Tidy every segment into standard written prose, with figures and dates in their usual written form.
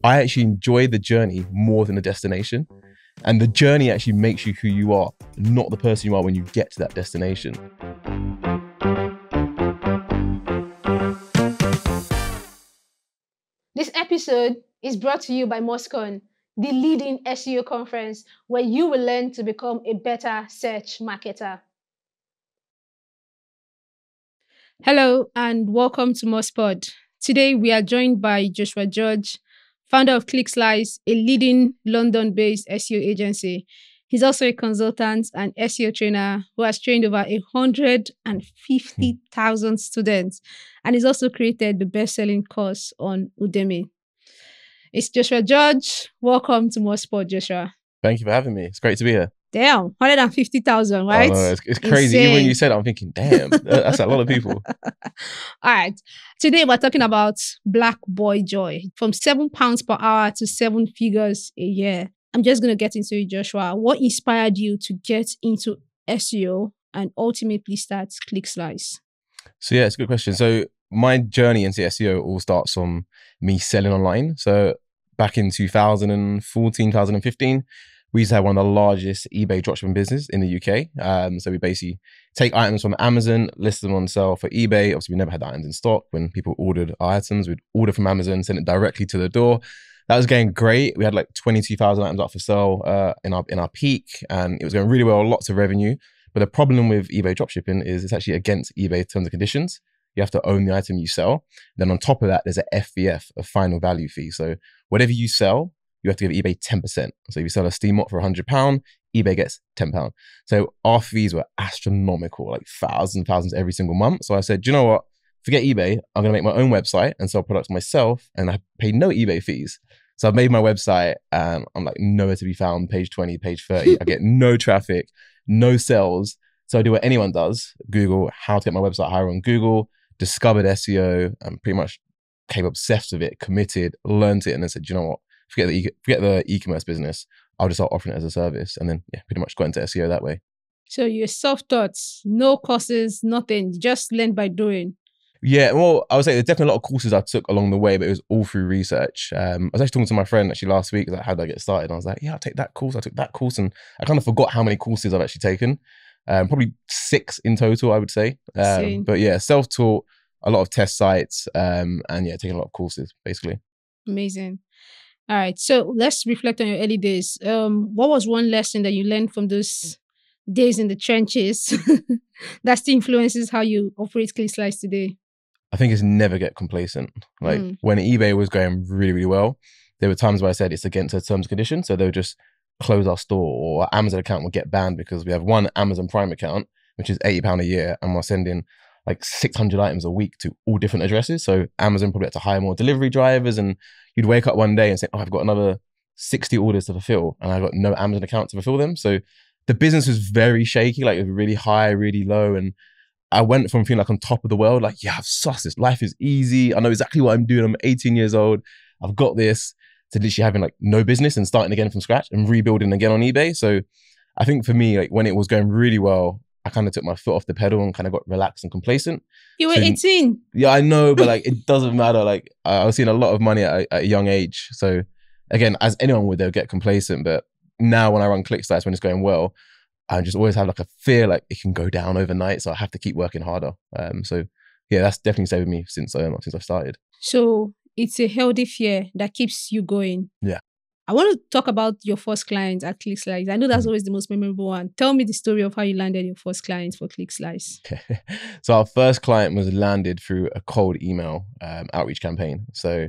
I actually enjoy the journey more than the destination. And the journey actually makes you who you are, not the person you are when you get to that destination. This episode is brought to you by MozCon, the leading SEO conference where you will learn to become a better search marketer. Hello and welcome to MozPod. Today we are joined by Joshua George, founder of ClickSlice, a leading London-based SEO agency. He's also a consultant and SEO trainer who has trained over 150,000 students, and he's also created the best-selling course on Udemy. It's Joshua George. Welcome to MozPod, Joshua. Thank you for having me. It's great to be here. Damn, 150,000, right? Oh, no, it's crazy. Insane. Even when you said it, I'm thinking, damn, that's a lot of people. All right. Today, we're talking about Black Boy Joy, from £7 per hour to 7 figures a year. I'm just going to get into it, Joshua. What inspired you to get into SEO and ultimately start ClickSlice? So yeah, it's a good question. So my journey into SEO all starts from me selling online. So back in 2014, 2015, we used to have one of the largest eBay dropshipping business in the UK. So we basically take items from Amazon, list them on sale for eBay. Obviously, we never had the items in stock. When people ordered our items, we'd order from Amazon, send it directly to the door. That was going great. We had like 22,000 items up for sale in our peak, and it was going really well, lots of revenue. But the problem with eBay dropshipping is it's actually against eBay terms and conditions. You have to own the item you sell. Then on top of that, there's a FVF, a final value fee. So whatever you sell, you have to give eBay 10%. So if you sell a steam mop for £100, eBay gets £10. So our fees were astronomical, like thousands every single month. So I said, do you know what? Forget eBay. I'm going to make my own website and sell products myself. And I pay no eBay fees. So I've made my website and I'm like nowhere to be found, page 20, page 30. I get no traffic, no sales. So I do what anyone does, Google how to get my website higher on Google, discovered SEO and pretty much became obsessed with it, committed, learned it, and then said, you know what? Forget the e-commerce business. I'll just start offering it as a service. And then, yeah, pretty much got into SEO that way. So you're self-taught, no courses, nothing, just learn by doing. Yeah, well, I would say there's definitely a lot of courses I took along the way, but it was all through research. I was actually talking to my friend actually last week, like, how did I get started? And I was like, yeah, I'll take that course. I took that course. And I kind of forgot how many courses I've actually taken. Probably 6 in total, I would say. But yeah, self-taught, a lot of test sites, and yeah, taking a lot of courses, basically. Amazing. All right, so let's reflect on your early days. What was one lesson that you learned from those days in the trenches that still influences how you operate ClickSlice today? I think it's never get complacent. Like when eBay was going really, really well, there were times where I said it's against their terms and conditions. So they would just close our store, or our Amazon account will get banned because we have one Amazon Prime account, which is £80 a year, and we're sending like 600 items a week to all different addresses. So Amazon probably had to hire more delivery drivers, and you'd wake up one day and say, oh, I've got another 60 orders to fulfill and I've got no Amazon account to fulfill them. So the business was very shaky, like it was really high, really low. And I went from feeling like on top of the world, like, yeah, I've sussed this. Life is easy. I know exactly what I'm doing. I'm 18 years old. I've got this, to literally having like no business and starting again from scratch and rebuilding again on eBay. So I think for me, like when it was going really well, I kind of took my foot off the pedal and kind of got relaxed and complacent. You were 18. Yeah, I know, but like it doesn't matter. Like I was seeing a lot of money at a young age. So again, as anyone would, they'll get complacent. But now when I run ClickSlice, when it's going well, I just always have like a fear like it can go down overnight. So I have to keep working harder. So yeah, that's definitely stayed with me since I started. So it's a healthy fear that keeps you going. Yeah. I want to talk about your first client at ClickSlice. I know that's always the most memorable one. Tell me the story of how you landed your first client for ClickSlice. So our first client was landed through a cold email outreach campaign. So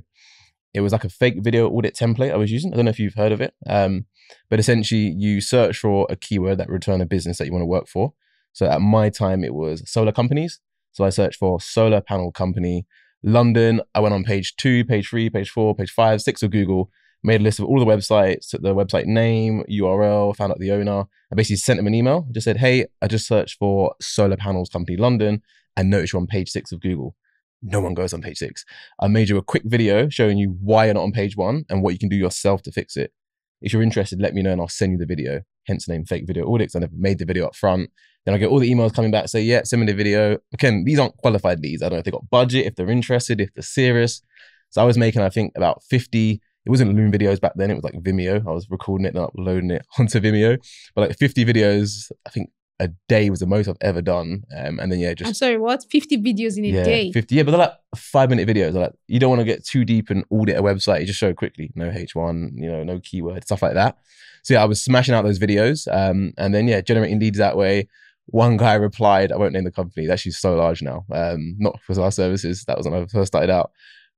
it was like a fake video audit template I was using. I don't know if you've heard of it. But essentially you search for a keyword that return a business that you want to work for. So at my time, it was solar companies. So I searched for solar panel company, London. I went on page 2, page 3, page 4, page 5, 6 of Google, made a list of all the websites, took the website name, URL, found out the owner. I basically sent them an email, just said, hey, I just searched for solar panels company, London, and noticed you're on page 6 of Google. No one goes on page 6. I made you a quick video showing you why you're not on page 1 and what you can do yourself to fix it. If you're interested, let me know and I'll send you the video. Hence the name Fake Video Audits. And I've made the video up front. Then I get all the emails coming back, say, yeah, send me the video. Again, these aren't qualified leads. I don't know if they've got budget, if they're interested, if they're serious. So I was making, I think, about 50 it wasn't Loom videos back then. It was like Vimeo. I was recording it and uploading it onto Vimeo. But like 50 videos, I think a day was the most I've ever done. And then I'm sorry, what? 50 videos in a day? 50. Yeah, but they're like 5-minute videos. They're like, you don't want to get too deep and audit a website. You just show it quickly. No H1, no keyword, stuff like that. So yeah, I was smashing out those videos. And then generating leads that way. One guy replied, I won't name the company. It's actually so large now. Not because of our services. That was when I first started out.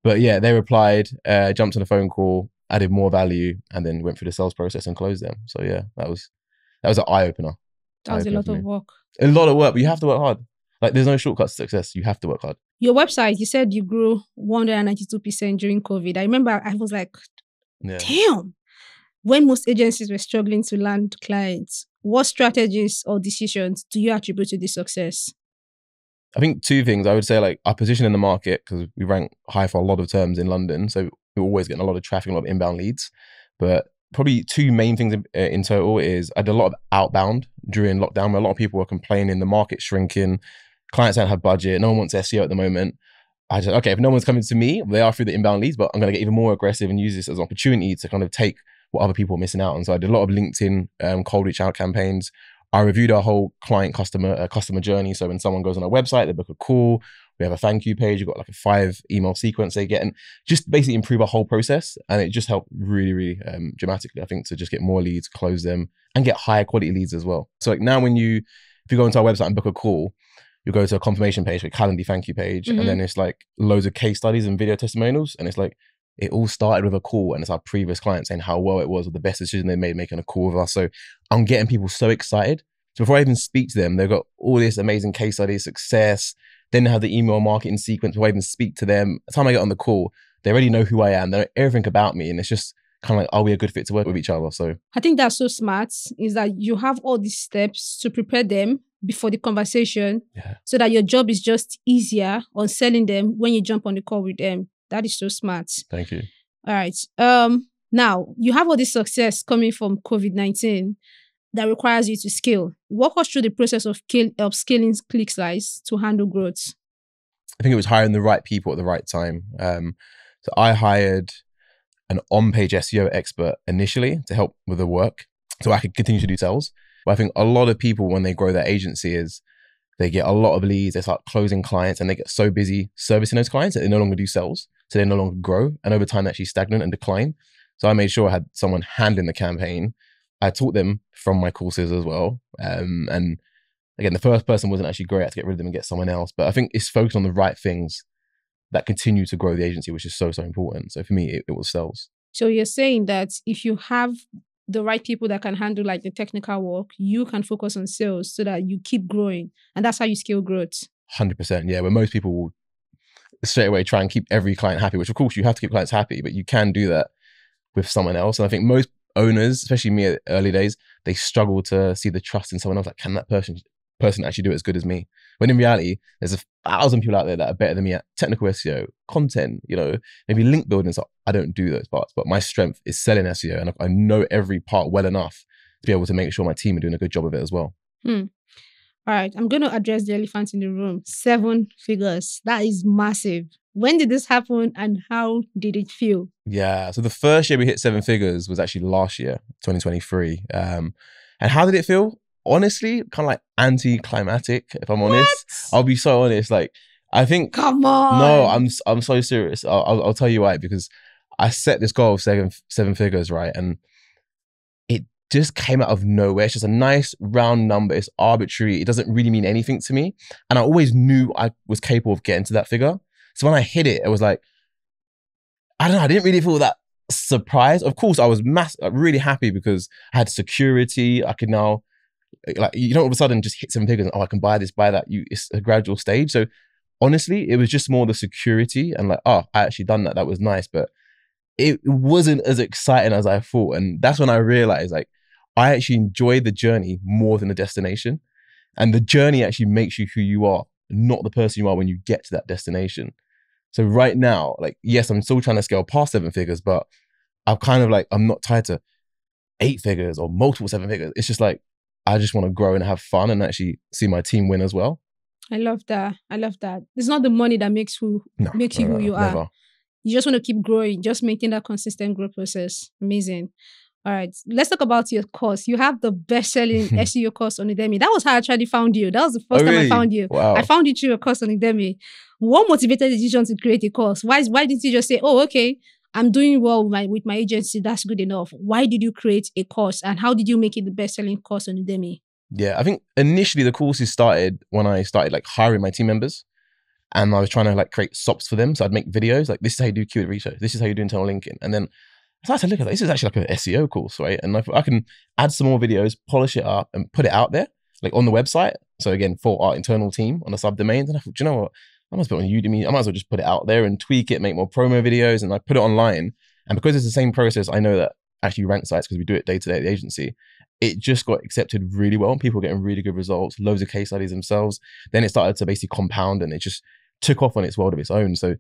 But yeah, they replied, jumped on a phone call, added more value, and then went through the sales process and closed them. So yeah, that was an eye opener. That was a lot of work. A lot of work, but you have to work hard. Like there's no shortcuts to success. You have to work hard. Your website, you said you grew 192% during COVID. I remember I was like, damn. When most agencies were struggling to land clients, what strategies or decisions do you attribute to this success? I think 2 things. I would say like our position in the market, because we rank high for a lot of terms in London. So we're always getting a lot of traffic, a lot of inbound leads. But probably 2 main things in total is I did a lot of outbound during lockdown where a lot of people were complaining, the market's shrinking, clients don't have budget, no one wants SEO at the moment. I said, okay, if no one's coming to me, they are through the inbound leads, but I'm going to get even more aggressive and use this as an opportunity to kind of take what other people are missing out on. So I did a lot of LinkedIn cold reach out campaigns. I reviewed our whole customer journey. So when someone goes on our website, they book a call. We have a thank you page. You've got like a 5 email sequence they get, and just basically improve our whole process. And it just helped really, really dramatically, I think, to just get more leads, close them, and get higher quality leads as well. So like now if you go into our website and book a call, you go to a confirmation page, a Calendly thank you page, and then it's like loads of case studies and video testimonials. And it's like, it all started with a call, and it's our previous client saying how well it was, or the best decision they made making a call with us. So I'm getting people so excited. So before I even speak to them, they've got all this amazing case study success. Then they have the email marketing sequence before I even speak to them. By the time I get on the call, they already know who I am. They know everything about me. And it's just kind of like, are we a good fit to work with each other? So I think that's so smart, is that you have all these steps to prepare them before the conversation so that your job is just easier on selling them when you jump on the call with them. That is so smart. Thank you. All right. Now, you have all this success coming from COVID-19 that requires you to scale. Walk us through the process of scaling ClickSlice to handle growth. I think it was hiring the right people at the right time. So I hired an on-page SEO expert initially to help with the work so I could continue to do sales. But I think a lot of people, when they grow their agency, they get a lot of leads, they start closing clients, and they get so busy servicing those clients that they no longer do sales. So they no longer grow. And over time, they're actually stagnant and decline. So I made sure I had someone handling the campaign. I taught them from my courses as well. And again, the first person wasn't actually great. I had to get rid of them and get someone else. But I think it's focused on the right things that continue to grow the agency, which is so, so important. So for me, it was sales. So you're saying that if you have the right people that can handle like the technical work, you can focus on sales so that you keep growing. And that's how you scale growth. 100%. Yeah. Where most people will straight away try and keep every client happy, which of course you have to keep clients happy, but you can do that with someone else. And I think most owners, especially me at early days, they struggle to see the trust in someone else. Like, can that person actually do it as good as me? When in reality, there's 1,000 people out there that are better than me at technical SEO, content, maybe link building. So I don't do those parts, but my strength is selling SEO, and I know every part well enough to be able to make sure my team are doing a good job of it as well. All right, I'm going to address the elephant in the room. 7 figures. That is massive. When did this happen and how did it feel? Yeah, so the first year we hit 7 figures was actually last year, 2023. And how did it feel? Honestly, kind of like anticlimactic, if I'm honest. I'll be so honest. Like, I think... Come on! No, I'm so serious. I'll tell you why. Because I set this goal of seven figures, right? And it just came out of nowhere. It's just a nice round number. It's arbitrary. It doesn't really mean anything to me. And I always knew I was capable of getting to that figure. So when I hit it, it was like, I don't know, I didn't really feel that surprised. Of course, I was really happy because I had security. I could now, like, you don't all of a sudden just hit 7 figures and, oh, I can buy this, buy that. It's a gradual stage. So honestly, it was just more the security and like, oh, I actually done that. That was nice. But it wasn't as exciting as I thought. And that's when I realized, like, I actually enjoy the journey more than the destination. And the journey actually makes you who you are, not the person you are when you get to that destination. So right now, like, yes, I'm still trying to scale past 7 figures, but I'm kind of like, I'm not tied to 8 figures or multiple 7 figures. It's just like, I just want to grow and have fun and actually see my team win as well. I love that. I love that. It's not the money that makes you who you are. Never. You just want to keep growing, just maintain that consistent growth process. Amazing. All right, let's talk about your course. You have the best-selling SEO course on Udemy. That was how I actually found you. That was the first time I found you. Wow. I found you through a course on Udemy. What motivated the decision to create a course? Why didn't you just say, oh, okay, I'm doing well with my agency, that's good enough? Why did you create a course, and how did you make it the best-selling course on Udemy? Yeah, I think initially the courses started when I started like hiring my team members, and I was trying to like create SOPs for them. So I'd make videos like, this is how you do keyword research, this is how you do internal linking, and then I started to look at this is actually like an SEO course, right? And I can add some more videos, polish it up, and put it out there, like on the website. So again, for our internal team on the subdomains. And I thought, do you know what? I must put it on Udemy. I might as well just put it out there and tweak it, make more promo videos, and I put it online. And because it's the same process, I know that actually rank sites, because we do it day to day at the agency, it just got accepted really well. People were getting really good results, loads of case studies themselves. Then it started to basically compound, and it just took off on its world of its own. So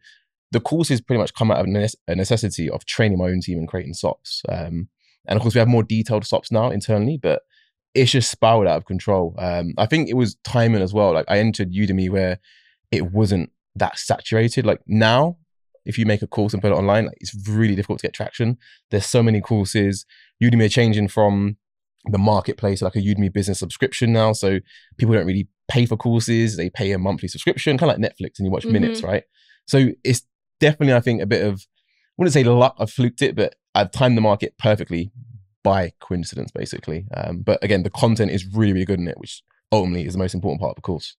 the courses pretty much come out of a necessity of training my own team and creating SOPs. And of course, we have more detailed SOPs now internally, but it's just spiraled out of control. I think it was timing as well. Like I entered Udemy where it wasn't that saturated. Like now, if you make a course and put it online, like, it's really difficult to get traction. There's so many courses. Udemy are changing from the marketplace to like a Udemy business subscription now. So people don't really pay for courses. They pay a monthly subscription, kind of like Netflix, and you watch minutes, right? So it's definitely, I think, a bit of, I wouldn't say luck, I've fluked it, but I've timed the market perfectly by coincidence, basically. But again, the content is really, really good in it, which ultimately is the most important part of the course.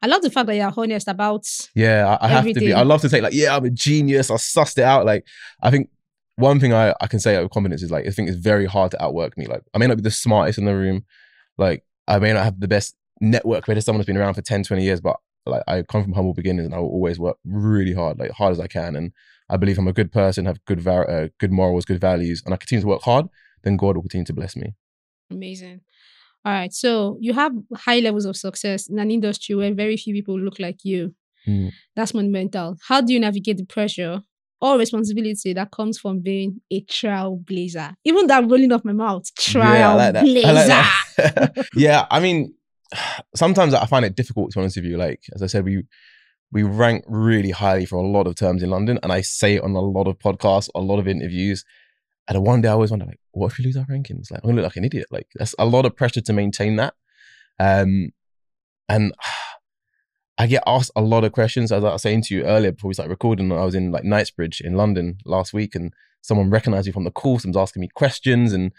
I love the fact that you're honest about I have to be. I love to say like, yeah, I'm a genius. I sussed it out. Like, I think one thing I can say with confidence is like, I think it's very hard to outwork me. Like, I may not be the smartest in the room. Like, I may not have the best network where someone who's been around for 10, 20 years, but like I come from humble beginnings, and I will always work really hard, like hard as I can. And I believe I'm a good person, have good morals, good values, and I continue to work hard, then God will continue to bless me. Amazing. All right. So you have high levels of success in an industry where very few people look like you. That's monumental. How do you navigate the pressure or responsibility that comes from being a trailblazer? Even that rolling off my mouth, trailblazer. I like that. Yeah, I mean, sometimes I find it difficult, to be honest with you. Like, as I said, we rank really highly for a lot of terms in London, and I say it on a lot of podcasts, a lot of interviews. And one day I always wonder, like, what if we lose our rankings? Like, I'm gonna look like an idiot. Like, that's a lot of pressure to maintain that. And I get asked a lot of questions. As I was saying to you earlier before we started recording, I was in like Knightsbridge in London last week, and someone recognized me from the course and was asking me questions, and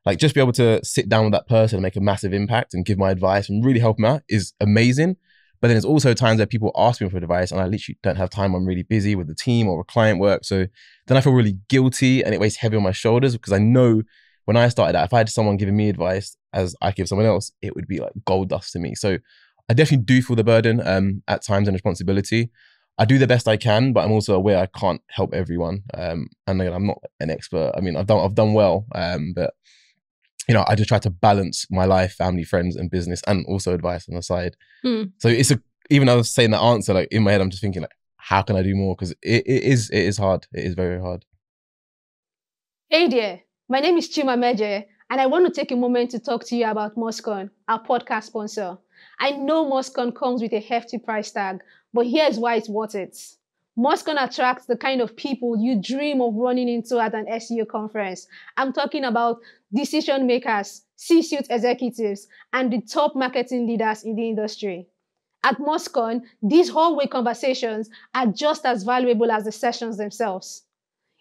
like just be able to sit down with that person and make a massive impact and give my advice and really help them out is amazing. But then there's also times where people ask me for advice and I literally don't have time. I'm really busy with the team or with client work. So then I feel really guilty, and it weighs heavy on my shoulders, because I know when I started out, if I had someone giving me advice as I give someone else, it would be like gold dust to me. So I definitely do feel the burden at times and responsibility. I do the best I can, but I'm also aware I can't help everyone. And again, I'm not an expert. I mean, I've done well, but you know, I just try to balance my life, family, friends, and business, and also advice on the side. So even though I was saying that answer, like in my head, I'm just thinking like, how can I do more? Because it is hard. It is very hard. Hey there, my name is Chima Meje, and I want to take a moment to talk to you about MozCon, our podcast sponsor. I know MozCon comes with a hefty price tag, but here's why it's worth it. MozCon attracts the kind of people you dream of running into at an SEO conference. I'm talking about decision makers, C-suite executives, and the top marketing leaders in the industry. At MozCon, these hallway conversations are just as valuable as the sessions themselves.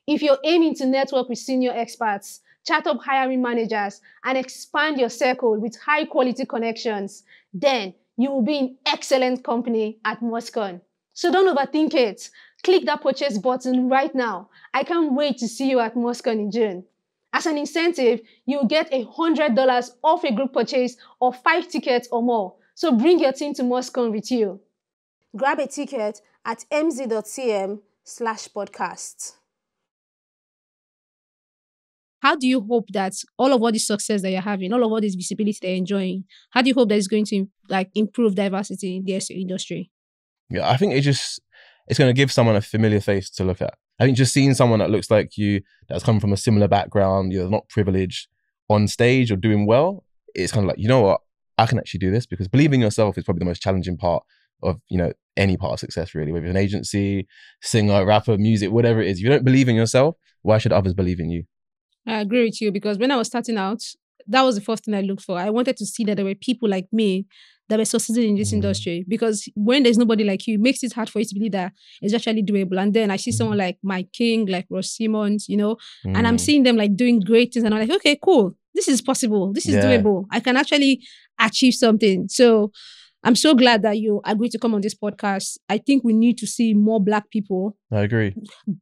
If you're aiming to network with senior experts, chat up hiring managers, and expand your circle with high-quality connections, then you will be in excellent company at MozCon. So don't overthink it. Click that purchase button right now. I can't wait to see you at MozCon in June. As an incentive, you'll get $100 off a group purchase of 5 tickets or more. So bring your team to MozCon with you. Grab a ticket at mz.cm/podcast. How do you hope that all of this success that you're having, all of this visibility that you're enjoying, how do you hope that it's going to like improve diversity in the SEO industry? Yeah, I think it's going to give someone a familiar face to look at. I think just seeing someone that looks like you, that's come from a similar background, you're not privileged, on stage or doing well, it's kind of like, you know what, I can actually do this. Because believing in yourself is probably the most challenging part of, you know, any part of success, really, whether you're an agency, singer, rapper, music, whatever it is. If you don't believe in yourself, why should others believe in you? I agree with you because when I was starting out, that was the first thing I looked for. I wanted to see that there were people like me that were succeeding in this industry, because when there's nobody like you, it makes it hard for you to believe that it's actually doable. And then I see someone like Mike King, like Ross Simmons, and I'm seeing them like doing great things, and I'm like, okay, cool. This is possible. This is doable. I can actually achieve something. So I'm so glad that you agreed to come on this podcast. I think we need to see more Black people I agree.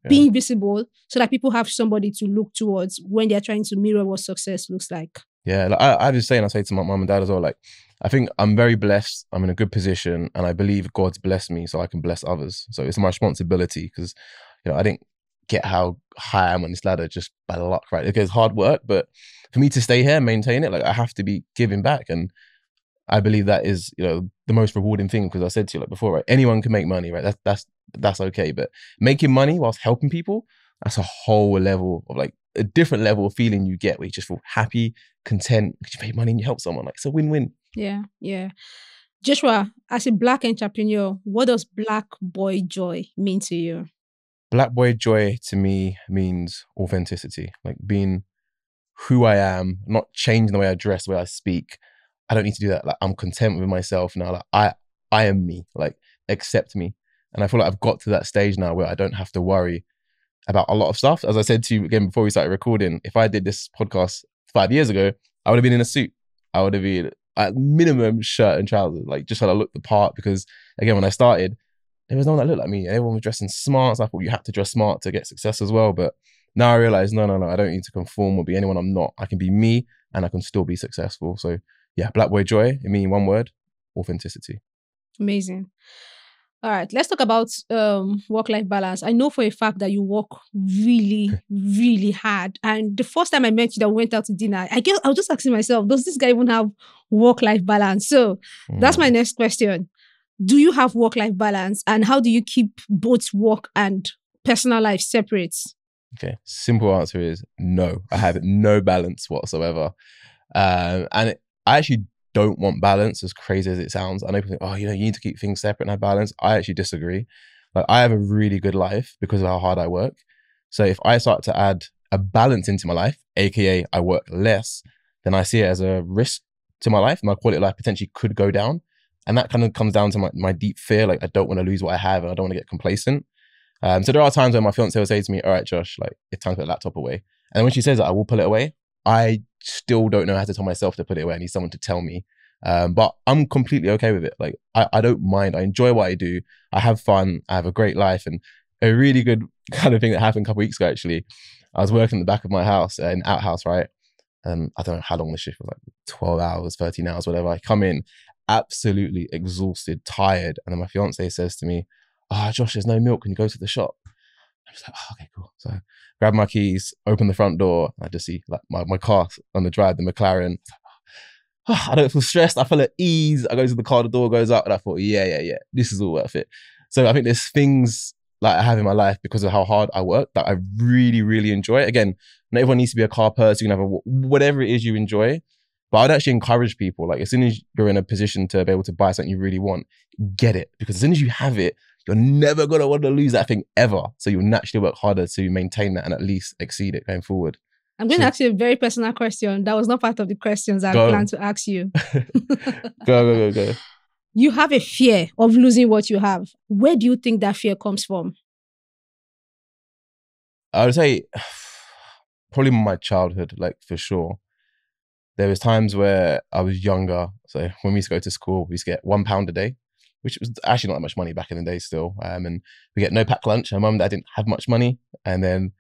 being visible so that people have somebody to look towards when they're trying to mirror what success looks like. Yeah, like I was saying, I say to my mum and dad as well, like, I think I'm very blessed. I'm in a good position, and I believe God's blessed me so I can bless others. So it's my responsibility, because, I didn't get how high I am on this ladder just by luck, right? It goes hard work, but for me to stay here and maintain it, like, I have to be giving back. And I believe that is, the most rewarding thing, because I said to you like before, right? Anyone can make money, right? That's okay. But making money whilst helping people, that's a whole level of, like, a different level of feeling you get, where you just feel happy, content, because you make money and you help someone. Like, it's a win-win. Yeah. Joshua, as a Black entrepreneur, what does Black boy joy mean to you? Black boy joy to me means authenticity, like being who I am, not changing the way I dress, the way I speak. I don't need to do that. Like, I'm content with myself now. Like, I am me. Like, accept me. And I feel like I've got to that stage now where I don't have to worry about a lot of stuff. As I said to you again before we started recording, if I did this podcast 5 years ago, I would have been in a suit. I would have been at minimum shirt and trousers, like, just so I looked the part. Because again, when I started, there was no one that looked like me. Everyone was dressing smart. So I thought you had to dress smart to get success as well. But now I realize, no, I don't need to conform or be anyone I'm not. I can be me and I can still be successful. So yeah, Black boy joy, it means one word: authenticity. Amazing. All right, let's talk about work-life balance. I know for a fact that you work really, really hard. And the first time I met you that we went out to dinner, I was just asking myself, does this guy even have work-life balance? So that's my next question. Do you have work-life balance? And how do you keep both work and personal life separate? Okay, simple answer is no. I have no balance whatsoever. And I actually don't want balance, as crazy as it sounds. I know people think, oh, you need to keep things separate and have balance. I actually disagree. Like, I have a really good life because of how hard I work. So if I start to add a balance into my life, aka I work less, then I see it as a risk to my life. My quality of life potentially could go down. And that kind of comes down to my deep fear. Like, I don't want to lose what I have, and I don't want to get complacent. So there are times when my fiance will say to me, all right, Josh, like, it's time to put the laptop away. And when she says that, I will pull it away. I still don't know how to tell myself to put it away. I need someone to tell me. But I'm completely okay with it. Like, I don't mind. I enjoy what I do. I have fun. I have a great life. And a really good kind of thing that happened a couple of weeks ago, actually. I was working in the back of my house, in outhouse, right? I don't know how long the shift was, like 12 hours, 13 hours, whatever. I come in absolutely exhausted, tired. And then my fiance says to me, oh, Josh, there's no milk. Can you go to the shop? I'm just like, oh, okay, cool. So I grab my keys, open the front door. And I just see like my car on the drive, the McLaren. Oh, I don't feel stressed. I feel at ease. I go to the car, the door goes up, and I thought, yeah, this is all worth it. So I think there's things like I have in my life because of how hard I work that I really, really enjoy. Again, not everyone needs to be a car person. You can have whatever it is you enjoy. But I'd actually encourage people, like, as soon as you're in a position to be able to buy something you really want, get it. Because as soon as you have it, you're never going to want to lose that thing ever. So you'll naturally work harder to maintain that and at least exceed it going forward. I'm going to ask you a very personal question. That was not part of the questions I planned to ask you. Go. You have a fear of losing what you have. Where do you think that fear comes from? I would say probably my childhood, like, for sure. There was times where I was younger. So when we used to go to school, we used to get £1 a day, which was actually not that much money back in the day still. And we get no pack lunch. My mum and dad didn't have much money. And then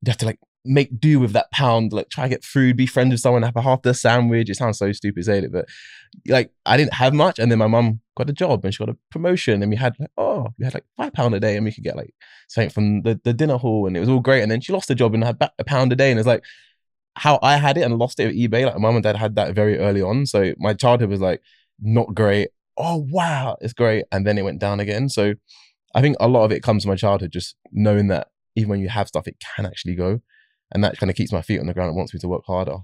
you have to like make do with that £1, like try to get food, be friends with someone, have a half the sandwich. It sounds so stupid saying it, but like I didn't have much. And then my mum got a job and she got a promotion and we had like £5 a day and we could get like something from the dinner hall and it was all great. And then she lost the job and had back £1 a day. And it's like how I had it and lost it with eBay. Like my mum and dad had that very early on. So my childhood was like not great. Oh, wow, it's great. And then it went down again. So I think a lot of it comes from my childhood, just knowing that even when you have stuff, it can actually go. And that kind of keeps my feet on the ground and wants me to work harder.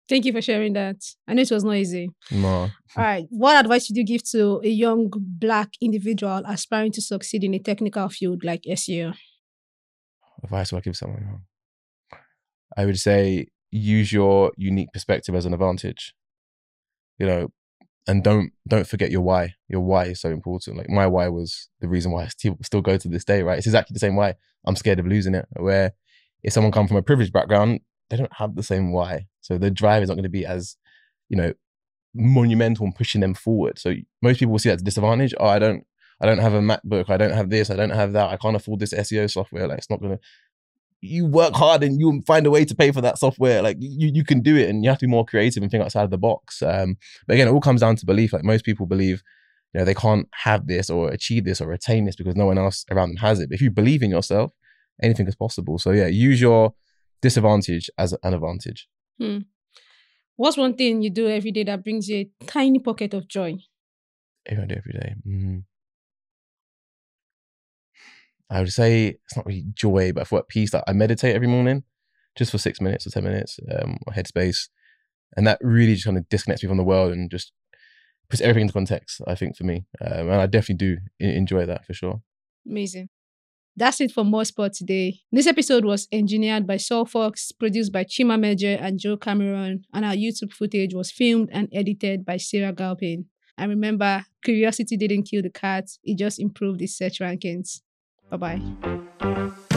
Thank you for sharing that. I know it was not easy. No. All right. What advice would you give to a young Black individual aspiring to succeed in a technical field like SEO? Advice would I give someone? I would say use your unique perspective as an advantage. You know, and don't forget your why. Your why is so important. Like my why was the reason why I still go to this day, right? It's exactly the same why. I'm scared of losing it. Where if someone comes from a privileged background, they don't have the same why. So the drive is not going to be as, monumental in pushing them forward. So most people will see that as a disadvantage. Oh, I don't have a MacBook. I don't have this. I don't have that. I can't afford this SEO software. Like it's not going to, you work hard and you'll find a way to pay for that software. Like you can do it, and you have to be more creative and think outside of the box. But again, it all comes down to belief. Like most people believe, they can't have this or achieve this or attain this because no one else around them has it. But if you believe in yourself, anything is possible. So yeah, use your disadvantage as an advantage. What's one thing you do every day that brings you a tiny pocket of joy? Every day. I would say it's not really joy, but I feel at peace. That I meditate every morning, just for 6 minutes or 10 minutes, on Headspace, and that really just kind of disconnects me from the world and just puts everything into context. I think for me, and I definitely do enjoy that for sure. Amazing. That's it for MozPod today. This episode was engineered by Saul Fox, produced by Chima Meje and Joe Cameron, and our YouTube footage was filmed and edited by Sarah Galpin. And remember, curiosity didn't kill the cat, it just improved its search rankings. Bye-bye.